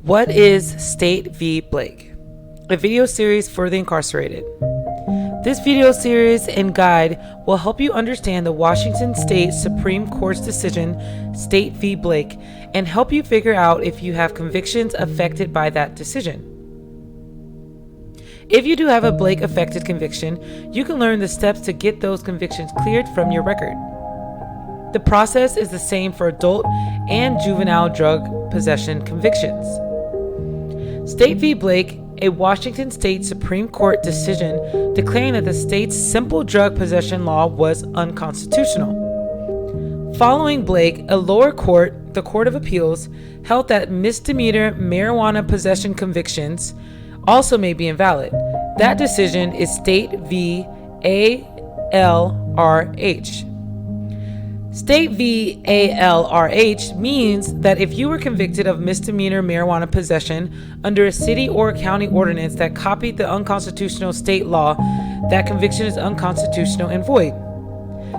What is State v. Blake? A video series for the incarcerated. This video series and guide will help you understand the Washington State Supreme Court's decision, State v. Blake, and help you figure out if you have convictions affected by that decision. If you do have a Blake-affected conviction, you can learn the steps to get those convictions cleared from your record. The process is the same for adult and juvenile drug possession convictions. State v. Blake, a Washington State Supreme Court decision declaring that the state's simple drug possession law was unconstitutional. Following Blake, a lower court, the Court of Appeals, held that misdemeanor marijuana possession convictions also may be invalid. That decision is State v. ALRH. State v. ALRH means that if you were convicted of misdemeanor marijuana possession under a city or county ordinance that copied the unconstitutional state law, that conviction is unconstitutional and void.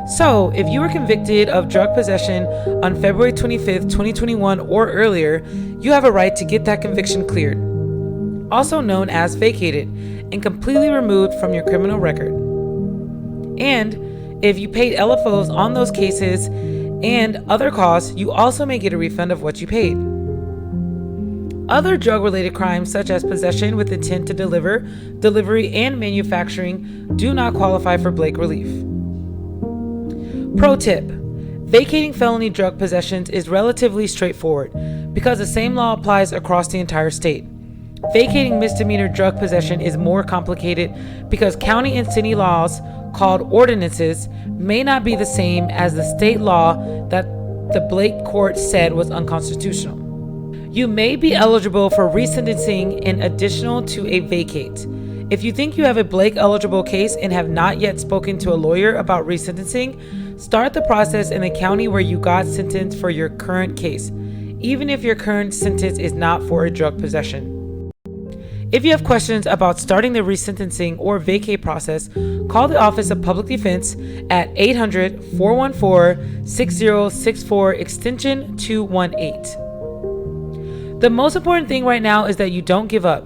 So, if you were convicted of drug possession on February 25th, 2021 or earlier, you have a right to get that conviction cleared, also known as vacated, and completely removed from your criminal record. And if you paid LFOs on those cases and other costs, you also may get a refund of what you paid. Other drug-related crimes such as possession with intent to deliver, delivery, and manufacturing do not qualify for Blake relief. Pro tip: vacating felony drug possessions is relatively straightforward because the same law applies across the entire state. Vacating misdemeanor drug possession is more complicated because county and city laws, called ordinances, may not be the same as the state law that the Blake court said was unconstitutional. You may be eligible for resentencing in addition to a vacate. If you think you have a Blake eligible case and have not yet spoken to a lawyer about resentencing, start the process in the county where you got sentenced for your current case, even if your current sentence is not for a drug possession. If you have questions about starting the resentencing or vacate process, call the Office of Public Defense at 800-414-6064 extension 218. The most important thing right now is that you don't give up.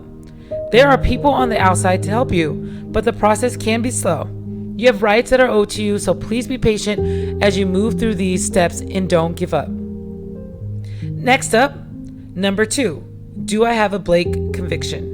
There are people on the outside to help you, but the process can be slow. You have rights that are owed to you, so please be patient as you move through these steps and don't give up. Next up, number 2, do I have a Blake conviction?